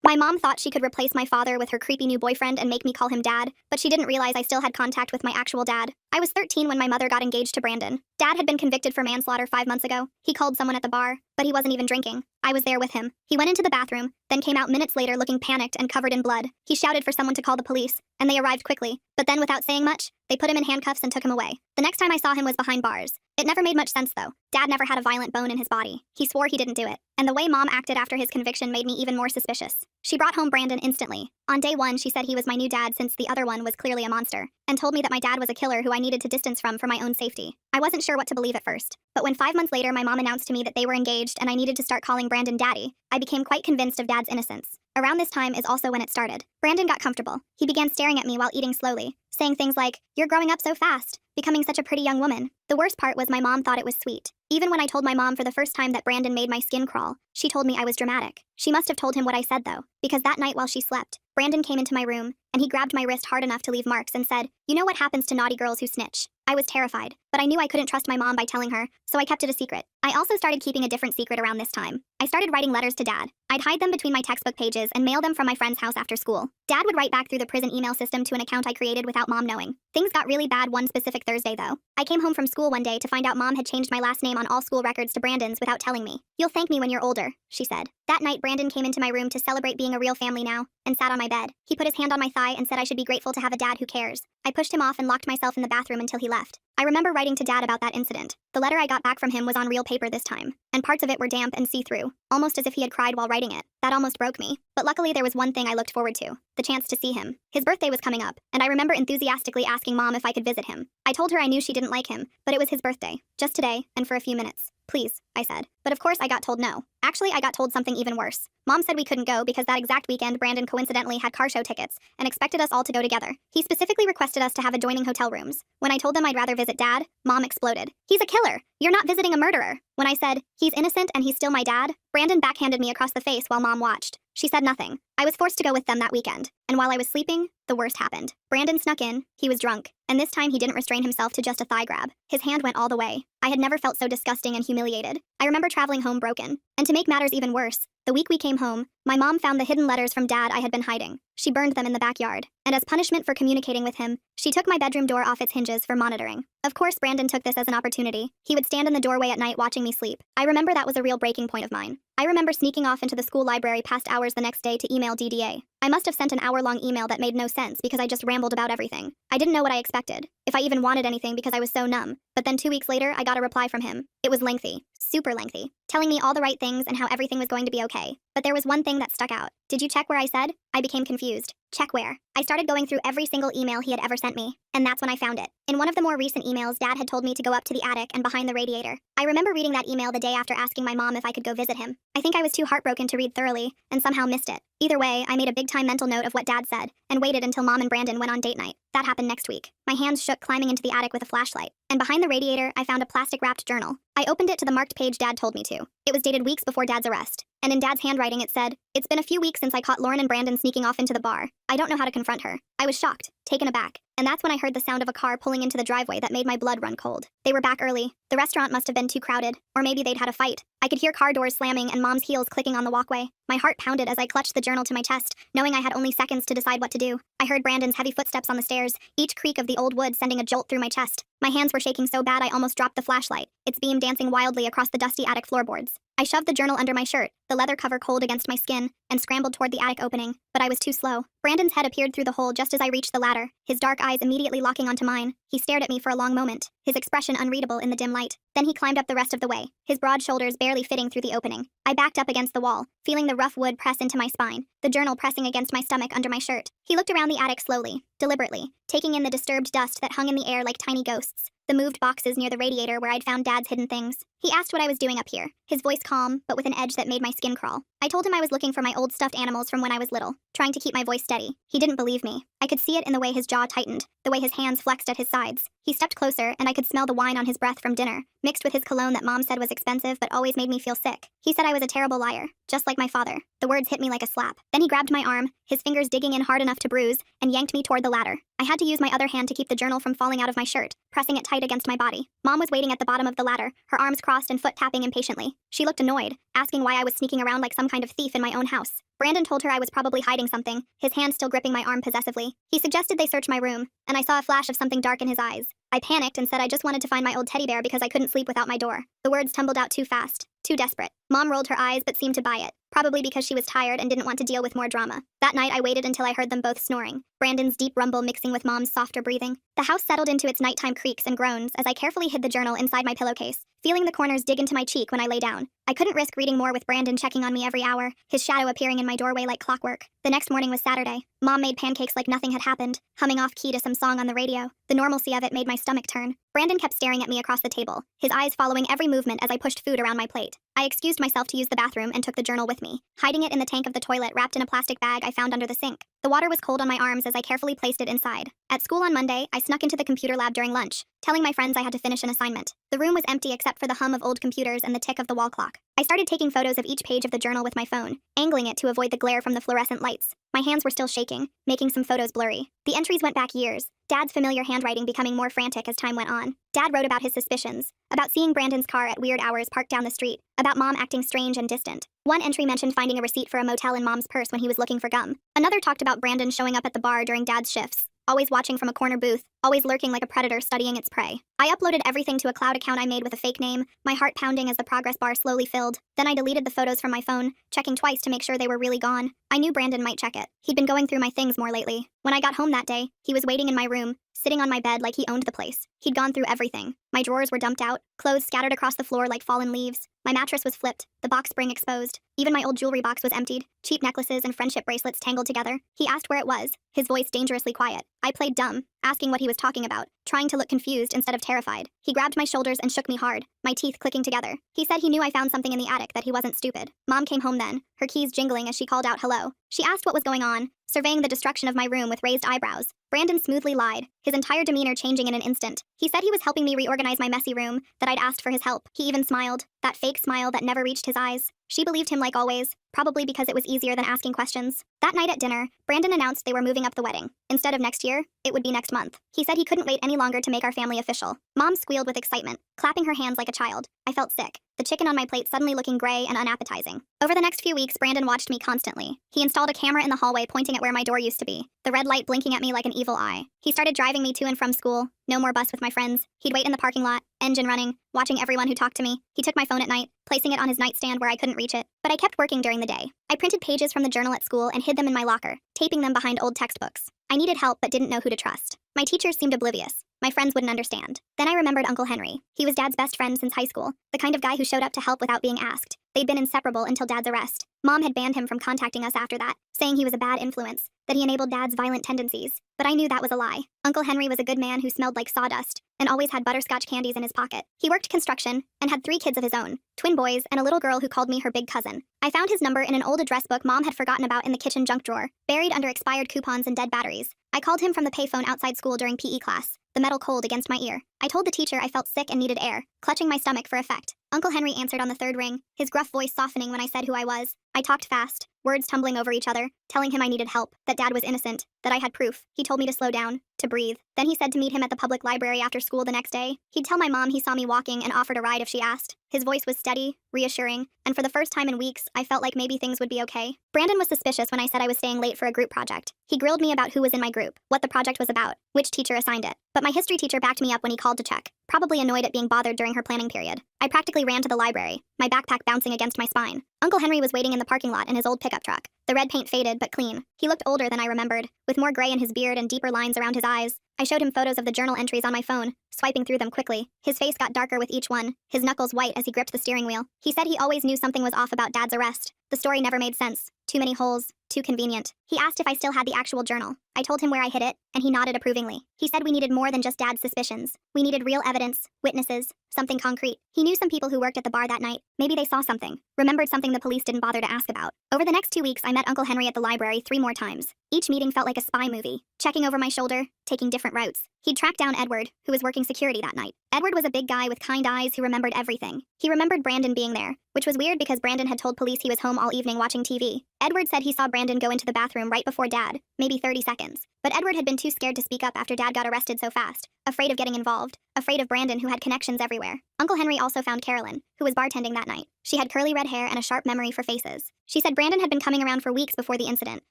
My mom thought she could replace my father with her creepy new boyfriend and make me call him dad, but she didn't realize I still had contact with my actual dad. I was 13 when my mother got engaged to Brandon. Dad had been convicted for manslaughter 5 months ago. He called someone at the bar, but he wasn't even drinking. I was there with him. He went into the bathroom, then came out minutes later looking panicked and covered in blood. He shouted for someone to call the police, and they arrived quickly. But then without saying much, they put him in handcuffs and took him away. The next time I saw him was behind bars. It never made much sense though. Dad never had a violent bone in his body. He swore he didn't do it. And the way Mom acted after his conviction made me even more suspicious. She brought home Brandon instantly. On day 1, she said he was my new dad since the other one was clearly a monster, and told me that my dad was a killer who I needed to distance from for my own safety. I wasn't sure what to believe at first, but when 5 months later my mom announced to me that they were engaged and I needed to start calling Brandon daddy, I became quite convinced of Dad's innocence. Around this time is also when it started. Brandon got comfortable. He began staring at me while eating slowly, saying things like, "You're growing up so fast, becoming such a pretty young woman." The worst part was my mom thought it was sweet. Even when I told my mom for the first time that Brandon made my skin crawl, she told me I was dramatic. She must have told him what I said though, because that night while she slept, Brandon came into my room, and he grabbed my wrist hard enough to leave marks and said, "You know what happens to naughty girls who snitch." I was terrified, but I knew I couldn't trust my mom by telling her, so I kept it a secret. I also started keeping a different secret around this time. I started writing letters to Dad. I'd hide them between my textbook pages and mail them from my friend's house after school. Dad would write back through the prison email system to an account I created without Mom knowing. Things got really bad one specific Thursday though. I came home from school one day to find out Mom had changed my last name on all school records to Brandon's without telling me. "You'll thank me when you're older," she said. That night Brandon came into my room to celebrate being a real family now, and sat on my bed. He put his hand on my thigh and said I should be grateful to have a dad who cares. I pushed him off and locked myself in the bathroom until he left. I remember writing to Dad about that incident. The letter I got back from him was on real paper this time, and parts of it were damp and see-through, almost as if he had cried while writing it. That almost broke me. But luckily there was one thing I looked forward to, the chance to see him. His birthday was coming up, and I remember enthusiastically asking Mom if I could visit him. I told her I knew she didn't like him, but it was his birthday, just today, and for a few minutes. "Please," I said. But of course I got told no. Actually, I got told something even worse. Mom said we couldn't go because that exact weekend Brandon coincidentally had car show tickets and expected us all to go together. He specifically requested us to have adjoining hotel rooms. When I told them I'd rather visit Dad, Mom exploded. "He's a killer! You're not visiting a murderer!" When I said, "He's innocent and he's still my dad," Brandon backhanded me across the face while Mom watched. She said nothing. I was forced to go with them that weekend, and while I was sleeping, the worst happened. Brandon snuck in. He was drunk, and this time he didn't restrain himself to just a thigh grab. His hand went all the way. I had never felt so disgusting and humiliated. I remember traveling home broken. And to make matters even worse, the week we came home, my mom found the hidden letters from Dad I had been hiding. She burned them in the backyard, and as punishment for communicating with him, she took my bedroom door off its hinges for monitoring. Of course, Brandon took this as an opportunity. He would stand in the doorway at night watching me sleep. I remember that was a real breaking point of mine. I remember sneaking off into the school library past hours the next day to email DDA. I must have sent an hour-long email that made no sense because I just rambled about everything. I didn't know what I expected, if I even wanted anything because I was so numb. But then 2 weeks later, I got a reply from him. It was lengthy, super lengthy, telling me all the right things and how everything was going to be okay. But there was one thing that stuck out. "Did you check where I said?" I became confused. Check where? I started going through every single email he had ever sent me, and that's when I found it. In one of the more recent emails, Dad had told me to go up to the attic and behind the radiator. I remember reading that email the day after asking my mom if I could go visit him. I think I was too heartbroken to read thoroughly, and somehow missed it. Either way, I made a big-time mental note of what Dad said, and waited until Mom and Brandon went on date night. That happened next week. My hands shook climbing into the attic with a flashlight, and behind the radiator, I found a plastic-wrapped journal. I opened it to the marked page Dad told me to. It was dated weeks before Dad's arrest, and in Dad's handwriting it said, "It's been a few weeks since I caught Lauren and Brandon sneaking off into the bar. I don't know how to confront her." I was shocked, taken aback, and that's when I heard the sound of a car pulling into the driveway that made my blood run cold. They were back early. The restaurant must have been too crowded, or maybe they'd had a fight. I could hear car doors slamming and Mom's heels clicking on the walkway. My heart pounded as I clutched the journal to my chest, knowing I had only seconds to decide what to do. I heard Brandon's heavy footsteps on the stairs, each creak of the old wood sending a jolt through my chest. My hands were shaking so bad I almost dropped the flashlight, its beam dancing wildly across the dusty attic floorboards. I shoved the journal under my shirt, the leather cover cold against my skin, and scrambled toward the attic opening, but I was too slow. Brandon's head appeared through the hole just as I reached the ladder, his dark eyes immediately locking onto mine. He stared at me for a long moment, his expression unreadable in the dim light. Then he climbed up the rest of the way, his broad shoulders barely fitting through the opening. I backed up against the wall, feeling the rough wood press into my spine, the journal pressing against my stomach under my shirt. He looked around the attic slowly, deliberately, taking in the disturbed dust that hung in the air like tiny ghosts, the moved boxes near the radiator where I'd found Dad's hidden things. He asked what I was doing up here, his voice calm, but with an edge that made my skin crawl. I told him I was looking for my old stuffed animals from when I was little, trying to keep my voice steady. He didn't believe me. I could see it in the way his jaw tightened, the way his hands flexed at his sides. He stepped closer, and I could smell the wine on his breath from dinner, mixed with his cologne that Mom said was expensive but always made me feel sick. He said I was a terrible liar, just like my father. The words hit me like a slap. Then he grabbed my arm, his fingers digging in hard enough to bruise, and yanked me toward the ladder. I had to use my other hand to keep the journal from falling out of my shirt, pressing it tight against my body. Mom was waiting at the bottom of the ladder, her arms crossed and foot tapping impatiently. She looked annoyed, asking why I was sneaking around like some kind of thief in my own house. Brandon told her I was probably hiding something, his hand still gripping my arm possessively. He suggested they search my room, and I saw a flash of something dark in his eyes. I panicked and said I just wanted to find my old teddy bear because I couldn't sleep without my door. The words tumbled out too fast, too desperate. Mom rolled her eyes but seemed to buy it, probably because she was tired and didn't want to deal with more drama. That night I waited until I heard them both snoring, Brandon's deep rumble mixing with Mom's softer breathing. The house settled into its nighttime creaks and groans as I carefully hid the journal inside my pillowcase, feeling the corners dig into my cheek when I lay down. I couldn't risk reading more with Brandon checking on me every hour, his shadow appearing in my doorway like clockwork. The next morning was Saturday. Mom made pancakes like nothing had happened, humming off-key to some song on the radio. The normalcy of it made my stomach turn. Brandon kept staring at me across the table, his eyes following every movement as I pushed food around my plate. I excused myself to use the bathroom and took the journal with me, hiding it in the tank of the toilet wrapped in a plastic bag I found under the sink. The water was cold on my arms as I carefully placed it inside. At school on Monday, I snuck into the computer lab during lunch, telling my friends I had to finish an assignment. The room was empty except for the hum of old computers and the tick of the wall clock. I started taking photos of each page of the journal with my phone, angling it to avoid the glare from the fluorescent lights. My hands were still shaking, making some photos blurry. The entries went back years, Dad's familiar handwriting becoming more frantic as time went on. Dad wrote about his suspicions, about seeing Brandon's car at weird hours parked down the street, about Mom acting strange and distant. One entry mentioned finding a receipt for a motel in Mom's purse when he was looking for gum. Another talked about Brandon showing up at the bar during Dad's shifts, always watching from a corner booth, always lurking like a predator studying its prey. I uploaded everything to a cloud account I made with a fake name, my heart pounding as the progress bar slowly filled. Then I deleted the photos from my phone, checking twice to make sure they were really gone. I knew Brandon might check it. He'd been going through my things more lately. When I got home that day, he was waiting in my room, sitting on my bed like he owned the place. He'd gone through everything. My drawers were dumped out, clothes scattered across the floor like fallen leaves. My mattress was flipped, the box spring exposed. Even my old jewelry box was emptied, cheap necklaces and friendship bracelets tangled together. He asked where it was, his voice dangerously quiet. I played dumb, asking what he was talking about, trying to look confused instead of terrified. He grabbed my shoulders and shook me hard, my teeth clicking together. He said he knew I found something in the attic, that he wasn't stupid. Mom came home then, her keys jingling as she called out hello. She asked what was going on, surveying the destruction of my room with raised eyebrows. Brandon smoothly lied, his entire demeanor changing in an instant. He said he was helping me reorganize my messy room, that I'd asked for his help. He even smiled, that fake smile that never reached his eyes. She believed him like always, probably because it was easier than asking questions. That night at dinner, Brandon announced they were moving up the wedding. Instead of next year, it would be next month. He said he couldn't wait any longer to make our family official. Mom squealed with excitement, clapping her hands like a child. I felt sick, the chicken on my plate suddenly looking gray and unappetizing. Over the next few weeks, Brandon watched me constantly. He installed a camera in the hallway pointing at where my door used to be, the red light blinking at me like an evil eye. He started driving me to and from school, no more bus with my friends. He'd wait in the parking lot, engine running, watching everyone who talked to me. He took my phone at night, placing it on his nightstand where I couldn't reach it. But I kept working during the day. I printed pages from the journal at school and hid them in my locker, taping them behind old textbooks. I needed help but didn't know who to trust. My teachers seemed oblivious. My friends wouldn't understand. Then I remembered Uncle Henry. He was Dad's best friend since high school, the kind of guy who showed up to help without being asked. They'd been inseparable until Dad's arrest. Mom had banned him from contacting us after that, saying he was a bad influence, that he enabled Dad's violent tendencies. But I knew that was a lie. Uncle Henry was a good man who smelled like sawdust, and always had butterscotch candies in his pocket. He worked construction, and had 3 kids of his own, twin boys and a little girl who called me her big cousin. I found his number in an old address book Mom had forgotten about in the kitchen junk drawer, buried under expired coupons and dead batteries. I called him from the payphone outside school during PE class, the metal cold against my ear. I told the teacher I felt sick and needed air, clutching my stomach for effect. Uncle Henry answered on the 3rd ring, his gruff voice softening when I said who I was. I talked fast, words tumbling over each other, telling him I needed help, that Dad was innocent, that I had proof. He told me to slow down, to breathe. Then he said to meet him at the public library after school the next day. He'd tell my mom he saw me walking and offered a ride if she asked. His voice was steady, reassuring, and for the first time in weeks, I felt like maybe things would be okay. Brandon was suspicious when I said I was staying late for a group project. He grilled me about who was in my group, what the project was about, which teacher assigned it. But my history teacher backed me up when he called to check, probably annoyed at being bothered during her planning period. I practically ran to the library, my backpack bouncing against my spine. Uncle Henry was waiting in the parking lot in his old pickup truck. The red paint faded but clean. He looked older than I remembered, with more gray in his beard and deeper lines around his eyes. I showed him photos of the journal entries on my phone, swiping through them quickly. His face got darker with each one, his knuckles white as he gripped the steering wheel. He said he always knew something was off about Dad's arrest. The story never made sense. Too many holes, too convenient. He asked if I still had the actual journal. I told him where I hid it, and he nodded approvingly. He said we needed more than just Dad's suspicions. We needed real evidence, witnesses, something concrete. He knew some people who worked at the bar that night. Maybe they saw something, remembered something the police didn't bother to ask about. Over the next 2 weeks, I met Uncle Henry at the library 3 more times. Each meeting felt like a spy movie, checking over my shoulder, taking different routes. He'd tracked down Edward, who was working security that night. Edward was a big guy with kind eyes who remembered everything. He remembered Brandon being there, which was weird because Brandon had told police he was home all evening watching TV. Edward said he saw Brandon go into the bathroom right before Dad, maybe 30 seconds. But Edward had been too scared to speak up after Dad got arrested so fast, afraid of getting involved, afraid of Brandon, who had connections everywhere. Uncle Henry also found Carolyn, who was bartending that night. She had curly red hair and a sharp memory for faces. She said Brandon had been coming around for weeks before the incident,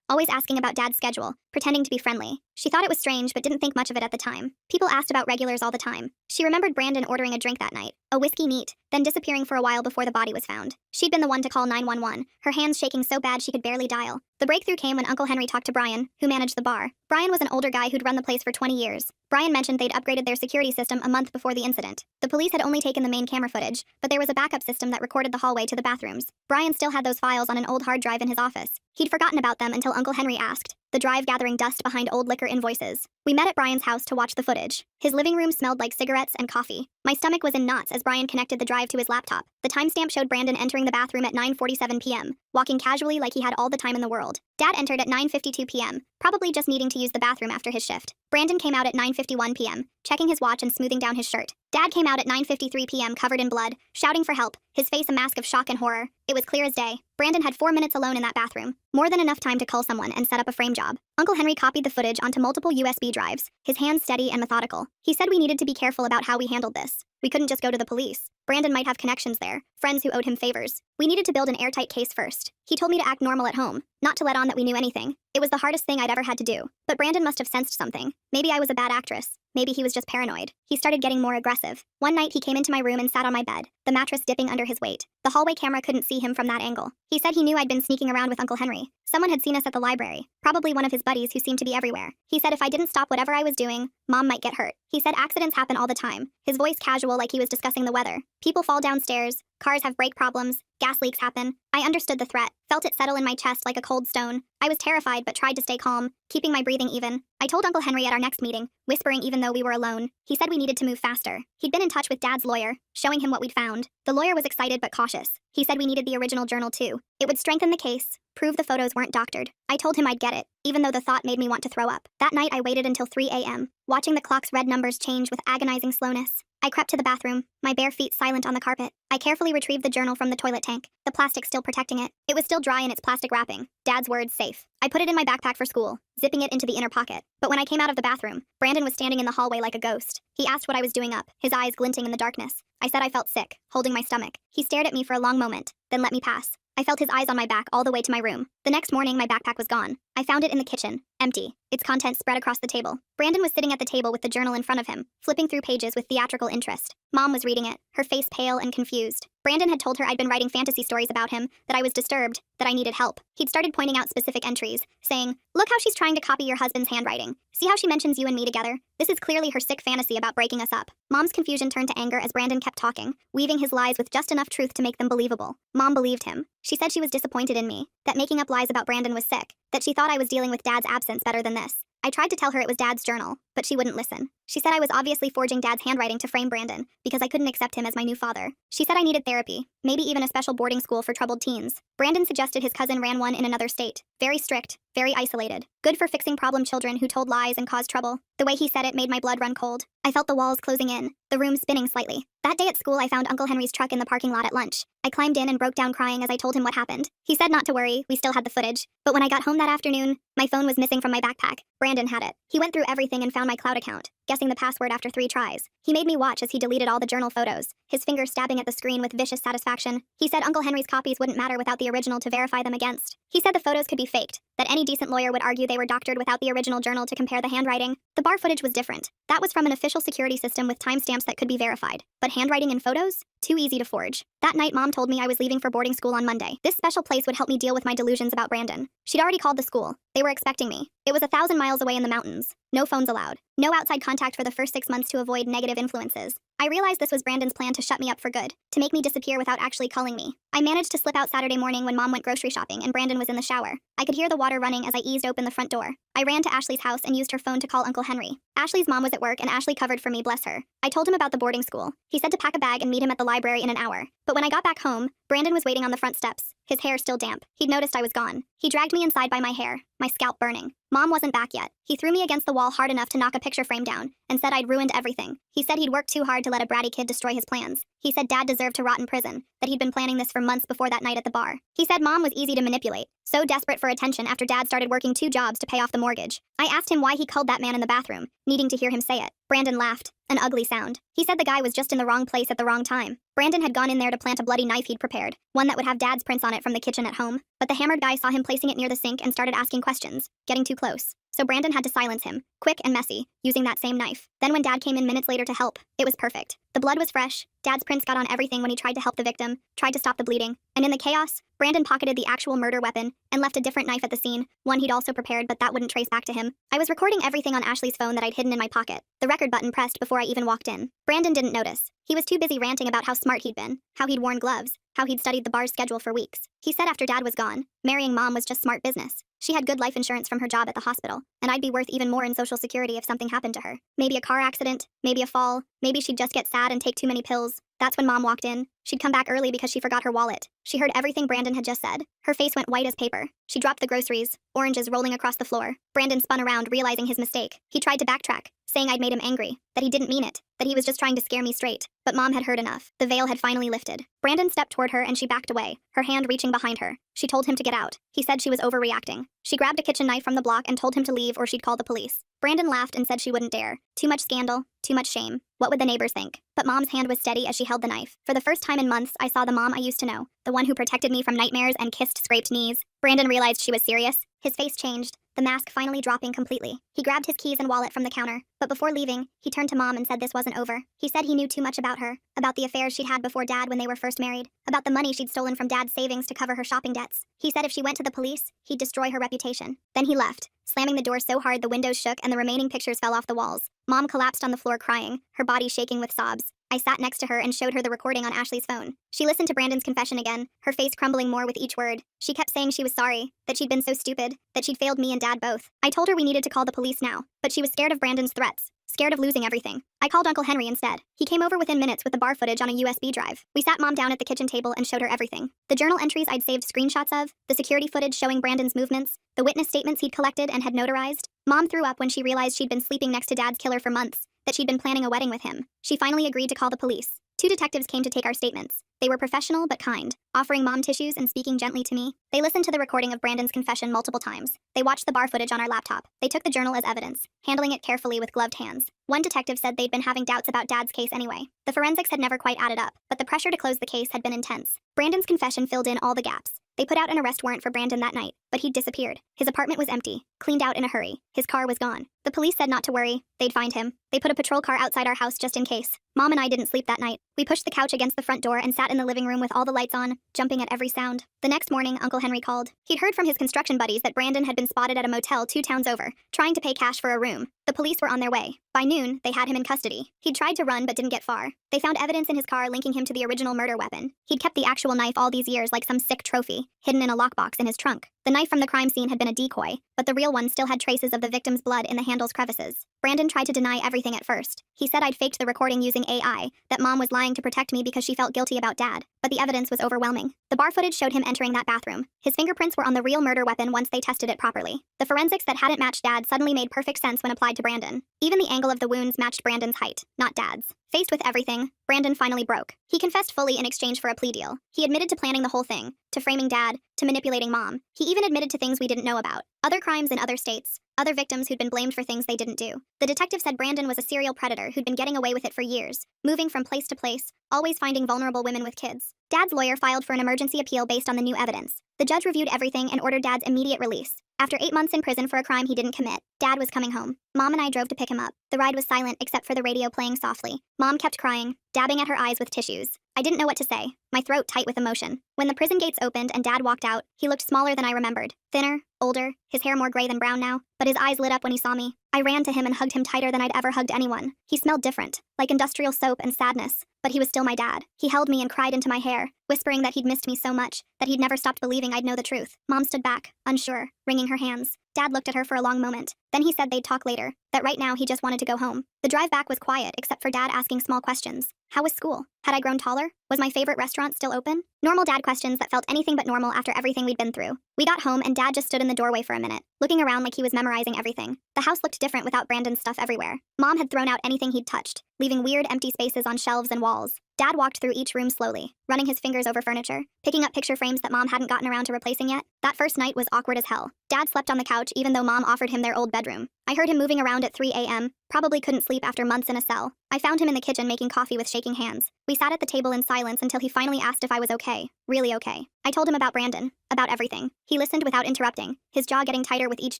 always asking about Dad's schedule, pretending to be friendly. She thought it was strange but didn't think much of it at the time. People asked about regulars all the time. She remembered Brandon ordering a drink that night, a whiskey neat, then disappearing for a while before the body was found. She'd been the one to call 911, her hands shaking so bad she could barely dial. The breakthrough came when Uncle Henry talked to Brian, who managed the bar. Brian was an older guy who'd run the place for 20 years. Brian mentioned they'd upgraded their security system a month before the incident. The police had only taken the main camera footage, but there was a backup system that recorded the hallway to the bathrooms. Brian still had those files on an old hard drive in his office. He'd forgotten about them until Uncle Henry asked, the drive gathering dust behind old liquor invoices. We met at Brian's house to watch the footage. His living room smelled like cigarettes and coffee. My stomach was in knots as Brian connected the drive to his laptop. The timestamp showed Brandon entering the bathroom at 9:47 p.m., walking casually like he had all the time in the world. Dad entered at 9:52 p.m., probably just needing to use the bathroom after his shift. Brandon came out at 9:51 p.m., checking his watch and smoothing down his shirt. Dad came out at 9:53 p.m. covered in blood, shouting for help, his face a mask of shock and horror. It was clear as day. Brandon had 4 minutes alone in that bathroom, more than enough time to call someone and set up a frame job. Uncle Henry copied the footage onto multiple USB drives, his hands steady and methodical. He said we needed to be careful about how we handled this. We couldn't just go to the police. Brandon might have connections there, friends who owed him favors. We needed to build an airtight case first. He told me to act normal at home, not to let on that we knew anything. It was the hardest thing I'd ever had to do. But Brandon must have sensed something. Maybe I was a bad actress. Maybe he was just paranoid. He started getting more aggressive. One night he came into my room and sat on my bed, the mattress dipping under his weight. The hallway camera couldn't see him from that angle. He said he knew I'd been sneaking around with Uncle Henry. Someone had seen us at the library, probably one of his buddies who seemed to be everywhere. He said if I didn't stop whatever I was doing, Mom might get hurt. He said accidents happen all the time, his voice casual like he was discussing the weather. People fall downstairs, cars have brake problems, gas leaks happen. I understood the threat, felt it settle in my chest like a cold stone. I was terrified but tried to stay calm, keeping my breathing even. I told Uncle Henry at our next meeting, whispering even though we were alone. He said we needed to move faster. He'd been in touch with Dad's lawyer, showing him what we'd found. The lawyer was excited but cautious. He said we needed the original journal too. It would strengthen the case, prove the photos weren't doctored. I told him I'd get it, even though the thought made me want to throw up. That night I waited until 3 a.m., watching the clock's red numbers change with agonizing slowness. I crept to the bathroom, my bare feet silent on the carpet. I carefully retrieved the journal from the toilet tank, the plastic still protecting it. It was still dry in its plastic wrapping. Dad's words safe. I put it in my backpack for school, zipping it into the inner pocket. But when I came out of the bathroom, Brandon was standing in the hallway like a ghost. He asked what I was doing up, his eyes glinting in the darkness. I said I felt sick, holding my stomach. He stared at me for a long moment, then let me pass. I felt his eyes on my back all the way to my room. The next morning, my backpack was gone. I found it in the kitchen, empty, its contents spread across the table. Brandon was sitting at the table with the journal in front of him, flipping through pages with theatrical interest. Mom was reading it, her face pale and confused. Brandon had told her I'd been writing fantasy stories about him, that I was disturbed, that I needed help. He'd started pointing out specific entries, saying, "Look how she's trying to copy your husband's handwriting. See how she mentions you and me together? This is clearly her sick fantasy about breaking us up." Mom's confusion turned to anger as Brandon kept talking, weaving his lies with just enough truth to make them believable. Mom believed him. She said she was disappointed in me, that making up lies about Brandon was sick, that she thought I was dealing with Dad's absence better than this. I tried to tell her it was Dad's journal, but she wouldn't listen. She said I was obviously forging Dad's handwriting to frame Brandon, because I couldn't accept him as my new father. She said I needed therapy, maybe even a special boarding school for troubled teens. Brandon suggested his cousin ran one in another state. Very strict, very isolated. Good for fixing problem children who told lies and caused trouble. The way he said it made my blood run cold. I felt the walls closing in, the room spinning slightly. That day at school, I found Uncle Henry's truck in the parking lot at lunch. I climbed in and broke down crying as I told him what happened. He said not to worry, we still had the footage. But when I got home that afternoon, my phone was missing from my backpack. Brandon had it. He went through everything and found my cloud account, guessing the password after 3 tries. He made me watch as he deleted all the journal photos, his finger stabbing at the screen with vicious satisfaction. He said Uncle Henry's copies wouldn't matter without the original to verify them against. He said the photos could be faked, that any decent lawyer would argue they were doctored without the original journal to compare the handwriting. The bar footage was different. That was from an official security system with timestamps that could be verified. But handwriting in photos? Too easy to forge. That night, Mom told me I was leaving for boarding school on Monday. This special place would help me deal with my delusions about Brandon. She'd already called the school. They were expecting me. It was 1,000 miles away in the mountains. No phones allowed. No outside contact for the first 6 months to avoid negative influences. I realized this was Brandon's plan to shut me up for good, to make me disappear without actually calling me. I managed to slip out Saturday morning when Mom went grocery shopping and Brandon was in the shower. I could hear the water running as I eased open the front door. I ran to Ashley's house and used her phone to call Uncle Henry. Ashley's mom was at work and Ashley covered for me, bless her. I told him about the boarding school. He said to pack a bag and meet him at the library in an hour. But when I got back home, Brandon was waiting on the front steps, his hair still damp. He'd noticed I was gone. He dragged me inside by my hair, my scalp burning. Mom wasn't back yet. He threw me against the wall hard enough to knock a picture frame down and said I'd ruined everything. He said he'd worked too hard to let a bratty kid destroy his plans. He said Dad deserved to rot in prison, that he'd been planning this for months before that night at the bar. He said Mom was easy to manipulate, so desperate for attention after Dad started working 2 jobs to pay off the mortgage. I asked him why he called that man in the bathroom, needing to hear him say it. Brandon laughed, an ugly sound. He said the guy was just in the wrong place at the wrong time. Brandon had gone in there to plant a bloody knife he'd prepared, one that would have Dad's prints on it from the kitchen at home. But the hammered guy saw him placing it near the sink and started asking questions, getting too close. So Brandon had to silence him, quick and messy, using that same knife. Then when Dad came in minutes later to help, it was perfect. The blood was fresh, Dad's prints got on everything when he tried to help the victim, tried to stop the bleeding, and in the chaos, Brandon pocketed the actual murder weapon and left a different knife at the scene, one he'd also prepared but that wouldn't trace back to him. I was recording everything on Ashley's phone that I'd hidden in my pocket, the record button pressed before I even walked in. Brandon didn't notice. He was too busy ranting about how smart he'd been, how he'd worn gloves, how he'd studied the bar's schedule for weeks. He said after Dad was gone, marrying Mom was just smart business. She had good life insurance from her job at the hospital, and I'd be worth even more in Social Security if something happened to her. Maybe a car accident, maybe a fall, maybe she'd just get sad and take too many pills. That's when Mom walked in. She'd come back early because she forgot her wallet. She heard everything Brandon had just said. Her face went white as paper. She dropped the groceries, oranges rolling across the floor. Brandon spun around, realizing his mistake. He tried to backtrack, saying I'd made him angry, that he didn't mean it, that he was just trying to scare me straight. But Mom had heard enough. The veil had finally lifted. Brandon stepped toward her and she backed away, her hand reaching behind her. She told him to get out. He said she was overreacting. She grabbed a kitchen knife from the block and told him to leave or she'd call the police. Brandon laughed and said she wouldn't dare. Too much scandal, too much shame. What would the neighbors think? But Mom's hand was steady as she held the knife. For the first time in months, I saw the Mom I used to know, the one who protected me from nightmares and kissed scraped knees. Brandon realized she was serious. His face changed, the mask finally dropping completely. He grabbed his keys and wallet from the counter, but before leaving, he turned to Mom and said this wasn't over. He said he knew too much about her, about the affairs she'd had before Dad when they were first married, about the money she'd stolen from Dad's savings to cover her shopping debts. He said if she went to the police, he'd destroy her reputation. Then he left, slamming the door so hard the windows shook and the remaining pictures fell off the walls. Mom collapsed on the floor crying, her body shaking with sobs. I sat next to her and showed her the recording on Ashley's phone. She listened to Brandon's confession again, her face crumbling more with each word. She kept saying she was sorry, that she'd been so stupid, that she'd failed me and Dad both. I told her we needed to call the police now, but she was scared of Brandon's threats, scared of losing everything. I called Uncle Henry instead. He came over within minutes with the bar footage on a USB drive. We sat Mom down at the kitchen table and showed her everything. The journal entries I'd saved screenshots of, the security footage showing Brandon's movements, the witness statements he'd collected and had notarized. Mom threw up when she realized she'd been sleeping next to Dad's killer for months, that she'd been planning a wedding with him. She finally agreed to call the police. 2 detectives came to take our statements. They were professional but kind, offering Mom tissues and speaking gently to me. They listened to the recording of Brandon's confession multiple times. They watched the bar footage on our laptop. They took the journal as evidence, handling it carefully with gloved hands. One detective said they'd been having doubts about Dad's case anyway. The forensics had never quite added up, but the pressure to close the case had been intense. Brandon's confession filled in all the gaps. They put out an arrest warrant for Brandon that night, but he'd disappeared. His apartment was empty, cleaned out in a hurry. His car was gone. The police said not to worry, they'd find him. They put a patrol car outside our house just in case. Mom and I didn't sleep that night. We pushed the couch against the front door and sat in the living room with all the lights on, jumping at every sound. The next morning, Uncle Henry called. He'd heard from his construction buddies that Brandon had been spotted at a motel 2 towns over, trying to pay cash for a room. The police were on their way. By noon, they had him in custody. He'd tried to run but didn't get far. They found evidence in his car linking him to the original murder weapon. He'd kept the actual knife all these years like some sick trophy, hidden in a lockbox in his trunk. The knife from the crime scene had been a decoy, but the real one still had traces of the victim's blood in the handle's crevices. Brandon tried to deny everything at first. He said I'd faked the recording using AI, that Mom was lying to protect me because she felt guilty about Dad, but the evidence was overwhelming. The bar footage showed him entering that bathroom. His fingerprints were on the real murder weapon once they tested it properly. The forensics that hadn't matched Dad suddenly made perfect sense when applied to Brandon. Even the angle of the wounds matched Brandon's height, not Dad's. Faced with everything, Brandon finally broke. He confessed fully in exchange for a plea deal. He admitted to planning the whole thing, to framing Dad, to manipulating Mom. He even admitted to things we didn't know about. Other crimes in other states, other victims who'd been blamed for things they didn't do. The detective said Brandon was a serial predator who'd been getting away with it for years, moving from place to place, always finding vulnerable women with kids. Dad's lawyer filed for an emergency appeal based on the new evidence. The judge reviewed everything and ordered Dad's immediate release. After 8 months in prison for a crime he didn't commit, Dad was coming home. Mom and I drove to pick him up. The ride was silent except for the radio playing softly. Mom kept crying, dabbing at her eyes with tissues. I didn't know what to say, my throat tight with emotion. When the prison gates opened and Dad walked out, he looked smaller than I remembered. Thinner, older, his hair more gray than brown now, but his eyes lit up when he saw me. I ran to him and hugged him tighter than I'd ever hugged anyone. He smelled different, like industrial soap and sadness, but he was still my dad. He held me and cried into my hair, whispering that he'd missed me so much, that he'd never stopped believing I'd know the truth. Mom stood back, unsure, wringing her hands. Dad looked at her for a long moment. Then he said they'd talk later, that right now he just wanted to go home. The drive back was quiet except for Dad asking small questions. How was school? Had I grown taller? Was my favorite restaurant still open? Normal Dad questions that felt anything but normal after everything we'd been through. We got home and Dad just stood in the doorway for a minute, looking around like he was memorizing everything. The house looked different without Brandon's stuff everywhere. Mom had thrown out anything he'd touched, leaving weird empty spaces on shelves and walls. Dad walked through each room slowly, running his fingers over furniture, picking up picture frames that Mom hadn't gotten around to replacing yet. That first night was awkward as hell. Dad slept on the couch even though Mom offered him their old bedroom. I heard him moving around at 3 a.m., probably couldn't sleep after months in a cell. I found him in the kitchen making coffee with shaking hands. We sat at the table in silence until he finally asked if I was okay. Really okay. I told him about Brandon, about everything. He listened without interrupting, his jaw getting tighter with each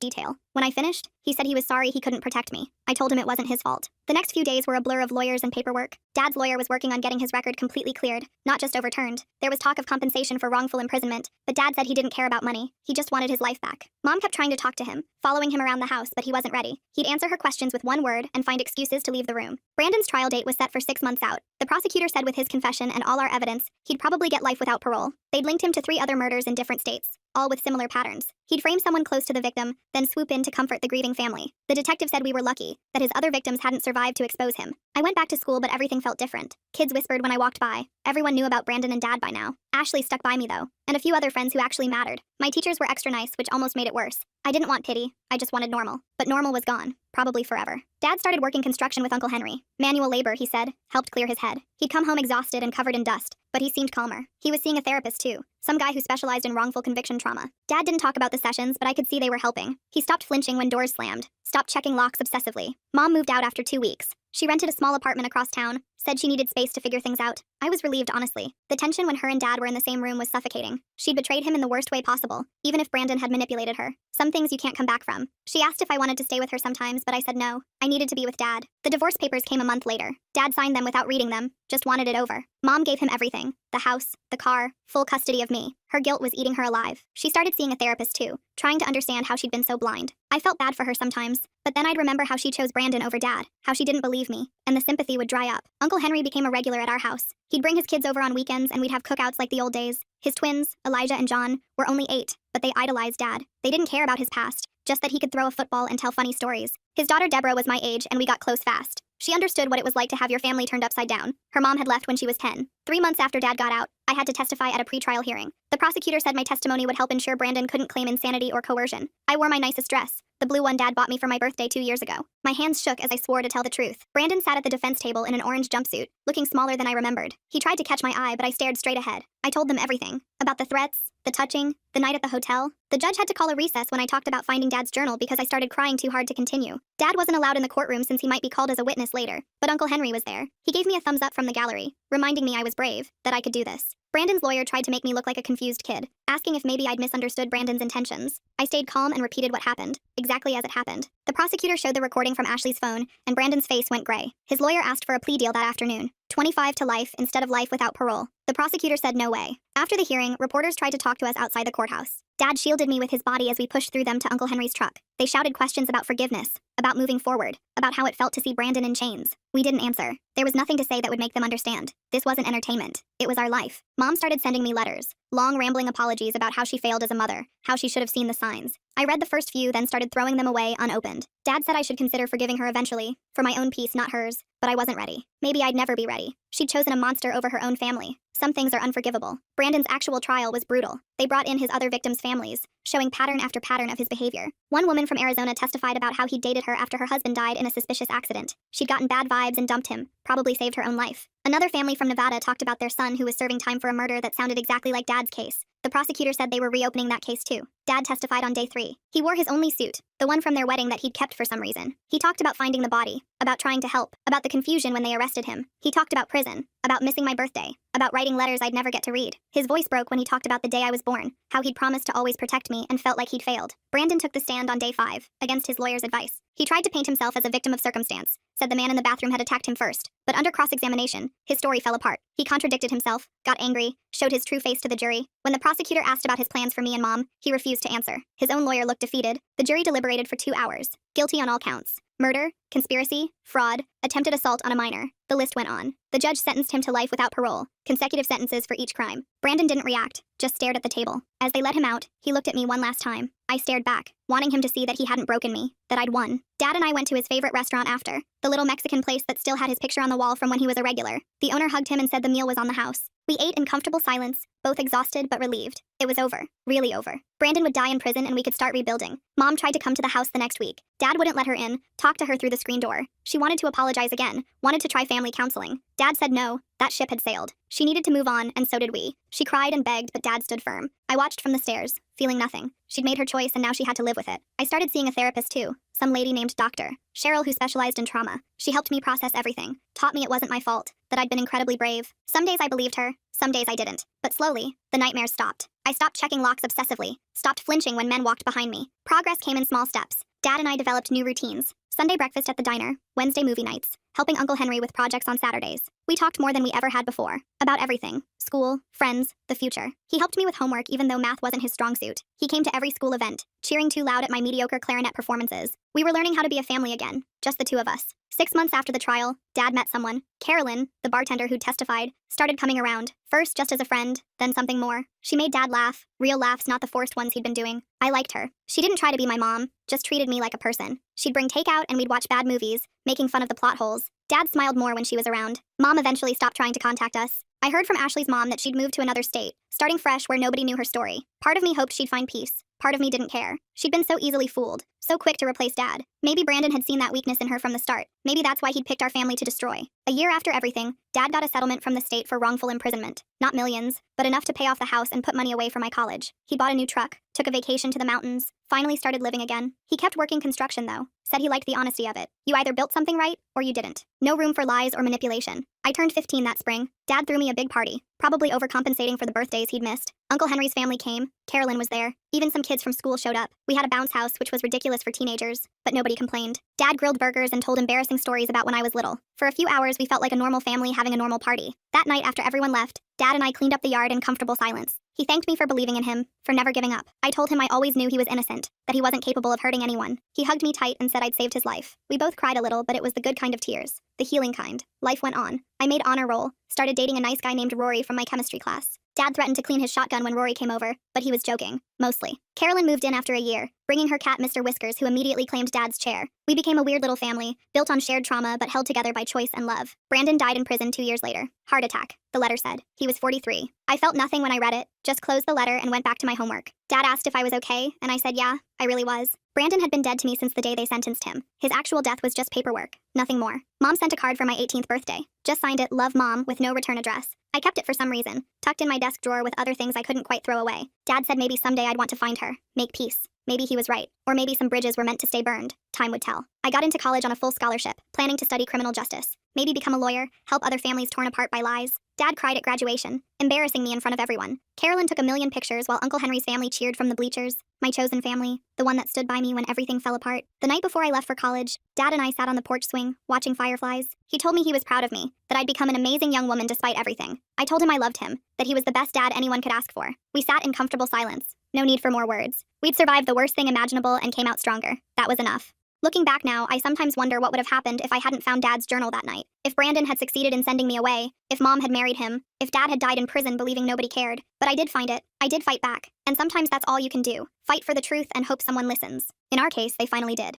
detail. When I finished, he said he was sorry he couldn't protect me. I told him it wasn't his fault. The next few days were a blur of lawyers and paperwork. Dad's lawyer was working on getting his record completely cleared, not just overturned. There was talk of compensation for wrongful imprisonment, but Dad said he didn't care about money. He just wanted his life back. Mom kept trying to talk to him, following him around the house, but he wasn't ready. He'd answer her questions with one word and find excuses to leave the room. Brandon's trial date was set for 6 months out. The prosecutor said with his confession and all our evidence, he'd probably get life without parole. They'd linked him to 3 other murders in different states, all with similar patterns. He'd frame someone close to the victim, then swoop in to comfort the grieving family. The detective said we were lucky, that his other victims hadn't survived to expose him. I went back to school, but everything felt different. Kids whispered when I walked by. Everyone knew about Brandon and Dad by now. Ashley stuck by me though, and a few other friends who actually mattered. My teachers were extra nice, which almost made it worse. I didn't want pity, I just wanted normal. But normal was gone, probably forever. Dad started working construction with Uncle Henry. Manual labor, he said, helped clear his head. He'd come home exhausted and covered in dust, but he seemed calmer. He was seeing a therapist too, some guy who specialized in wrongful conviction trauma. Dad didn't talk about the sessions, but I could see they were helping. He stopped flinching when doors slammed, stopped checking locks obsessively. Mom moved out after 2 weeks. She rented a small apartment across town, said she needed space to figure things out. I was relieved, honestly. The tension when her and Dad were in the same room was suffocating. She'd betrayed him in the worst way possible, even if Brandon had manipulated her. Some things you can't come back from. She asked if I wanted to stay with her sometimes, but I said no. I needed to be with Dad. The divorce papers came a month later. Dad signed them without reading them, just wanted it over. Mom gave him everything. The house, the car, full custody of me. Her guilt was eating her alive. She started seeing a therapist too, trying to understand how she'd been so blind. I felt bad for her sometimes, but then I'd remember how she chose Brandon over Dad, how she didn't believe me, and the sympathy would dry up. Uncle Henry became a regular at our house. He'd bring his kids over on weekends and we'd have cookouts like the old days. His twins, Elijah and John, were only 8, but they idolized Dad. They didn't care about his past, just that he could throw a football and tell funny stories. His daughter Deborah was my age and we got close fast. She understood what it was like to have your family turned upside down. Her mom had left when she was 10. 3 months after Dad got out, I had to testify at a pretrial hearing. The prosecutor said my testimony would help ensure Brandon couldn't claim insanity or coercion. I wore my nicest dress, the blue one Dad bought me for my birthday 2 years ago. My hands shook as I swore to tell the truth. Brandon sat at the defense table in an orange jumpsuit, looking smaller than I remembered. He tried to catch my eye, but I stared straight ahead. I told them everything. About the threats, the touching, the night at the hotel. The judge had to call a recess when I talked about finding Dad's journal because I started crying too hard to continue. Dad wasn't allowed in the courtroom since he might be called as a witness later, but Uncle Henry was there. He gave me a thumbs up from the gallery, reminding me I was brave, that I could do this. Brandon's lawyer tried to make me look like a confused kid, asking if maybe I'd misunderstood Brandon's intentions. I stayed calm and repeated what happened, exactly as it happened. The prosecutor showed the recording from Ashley's phone, and Brandon's face went gray. His lawyer asked for a plea deal that afternoon, 25 to life instead of life without parole. The prosecutor said no way. After the hearing, reporters tried to talk to us outside the courthouse. Dad shielded me with his body as we pushed through them to Uncle Henry's truck. They shouted questions about forgiveness, about moving forward, about how it felt to see Brandon in chains. We didn't answer. There was nothing to say that would make them understand. This wasn't entertainment. It was our life. Mom started sending me letters, long rambling apologies about how she failed as a mother, how she should have seen the signs. I read the first few, then started throwing them away unopened. Dad said I should consider forgiving her eventually, for my own peace, not hers, but I wasn't ready. Maybe I'd never be ready. She'd chosen a monster over her own family. Some things are unforgivable. Brandon's actual trial was brutal. They brought in his other victims' families, showing pattern after pattern of his behavior. One woman from Arizona testified about how he dated her after her husband died in a suspicious accident. She'd gotten bad vibes and dumped him, probably saved her own life. Another family from Nevada talked about their son who was serving time for a murder that sounded exactly like Dad's case. The prosecutor said they were reopening that case too. Dad testified on day 3. He wore his only suit, the one from their wedding that he'd kept for some reason. He talked about finding the body, about trying to help, about the confusion when they arrested him. He talked about prison, about missing my birthday, about writing letters I'd never get to read. His voice broke when he talked about the day I was born, how he'd promised to always protect me and felt like he'd failed. Brandon took the stand on day 5, against his lawyer's advice. He tried to paint himself as a victim of circumstance, said the man in the bathroom had attacked him first. But under cross-examination, his story fell apart. He contradicted himself, got angry, showed his true face to the jury. When the prosecutor asked about his plans for me and Mom, he refused to answer. His own lawyer looked defeated. The jury deliberated for 2 hours. Guilty on all counts. Murder, conspiracy, fraud, attempted assault on a minor. The list went on. The judge sentenced him to life without parole, consecutive sentences for each crime. Brandon didn't react, just stared at the table. As they let him out, he looked at me one last time. I stared back, wanting him to see that he hadn't broken me, that I'd won. Dad and I went to his favorite restaurant after, the little Mexican place that still had his picture on the wall from when he was a regular. The owner hugged him and said the meal was on the house. We ate in comfortable silence, both exhausted but relieved. It was over. Really over. Brandon would die in prison and we could start rebuilding. Mom tried to come to the house the next week. Dad wouldn't let her in, talked to her through the screen door. She wanted to apologize again, wanted to try family counseling. Dad said no, that ship had sailed. She needed to move on, and so did we. She cried and begged, but Dad stood firm. I watched from the stairs, feeling nothing. She'd made her choice and now she had to live with it. I started seeing a therapist too, some lady named Dr. Cheryl who specialized in trauma. She helped me process everything, taught me it wasn't my fault, that I'd been incredibly brave. Some days I believed her, some days I didn't. But slowly, the nightmares stopped. I stopped checking locks obsessively, stopped flinching when men walked behind me. Progress came in small steps. Dad and I developed new routines. Sunday breakfast at the diner, Wednesday movie nights, helping Uncle Henry with projects on Saturdays. We talked more than we ever had before, about everything. School, friends, the future. He helped me with homework even though math wasn't his strong suit. He came to every school event, cheering too loud at my mediocre clarinet performances. We were learning how to be a family again, just the two of us. 6 months after the trial, Dad met someone. Carolyn, the bartender who testified, started coming around. First just as a friend, then something more. She made Dad laugh, real laughs, not the forced ones he'd been doing. I liked her. She didn't try to be my mom, just treated me like a person. She'd bring takeout and we'd watch bad movies, making fun of the plot holes. Dad smiled more when she was around. Mom eventually stopped trying to contact us. I heard from Ashley's mom that she'd moved to another state, starting fresh where nobody knew her story. Part of me hoped she'd find peace. Part of me didn't care. She'd been so easily fooled, so quick to replace Dad. Maybe Brandon had seen that weakness in her from the start. Maybe that's why he'd picked our family to destroy. A year after everything, Dad got a settlement from the state for wrongful imprisonment. Not millions, but enough to pay off the house and put money away for my college. He bought a new truck, took a vacation to the mountains, finally started living again. He kept working construction though, said he liked the honesty of it. You either built something right, or you didn't. No room for lies or manipulation. I turned 15 that spring. Dad threw me a big party, probably overcompensating for the birthdays he'd missed. Uncle Henry's family came. Carolyn was there. Even some kids from school showed up. We had a bounce house, which was ridiculous for teenagers, but nobody complained. Dad grilled burgers and told embarrassing stories about when I was little. For a few hours, we felt like a normal family having a normal party. That night, after everyone left, Dad and I cleaned up the yard in comfortable silence. He thanked me for believing in him, for never giving up. I told him I always knew he was innocent, that he wasn't capable of hurting anyone. He hugged me tight and said I'd saved his life. We both cried a little, but it was the good kind of tears. The healing kind. Life went on. I made honor roll, started dating a nice guy named Rory from my chemistry class. Dad threatened to clean his shotgun when Rory came over, but he was joking, mostly. Carolyn moved in after a year, bringing her cat Mr. Whiskers, who immediately claimed Dad's chair. We became a weird little family, built on shared trauma but held together by choice and love. Brandon died in prison 2 years later. Heart attack, the letter said. He was 43. I felt nothing when I read it, just closed the letter and went back to my homework. Dad asked if I was okay, and I said yeah, I really was. Brandon had been dead to me since the day they sentenced him. His actual death was just paperwork, nothing more. Mom sent a card for my 18th birthday. Just signed it, Love Mom, with no return address. I kept it for some reason, tucked in my desk drawer with other things I couldn't quite throw away. Dad said maybe someday I'd want to find her, make peace. Maybe he was right. Or maybe some bridges were meant to stay burned. Time would tell. I got into college on a full scholarship, planning to study criminal justice. Maybe become a lawyer, help other families torn apart by lies. Dad cried at graduation, embarrassing me in front of everyone. Carolyn took a million pictures while Uncle Henry's family cheered from the bleachers. My chosen family, the one that stood by me when everything fell apart. The night before I left for college, Dad and I sat on the porch swing, watching fireflies. He told me he was proud of me, that I'd become an amazing young woman despite everything. I told him I loved him, that he was the best dad anyone could ask for. We sat in comfortable silence. No need for more words. We'd survived the worst thing imaginable and came out stronger. That was enough. Looking back now, I sometimes wonder what would have happened if I hadn't found Dad's journal that night. If Brandon had succeeded in sending me away, if Mom had married him, if Dad had died in prison believing nobody cared. But I did find it. I did fight back. And sometimes that's all you can do. Fight for the truth and hope someone listens. In our case, they finally did.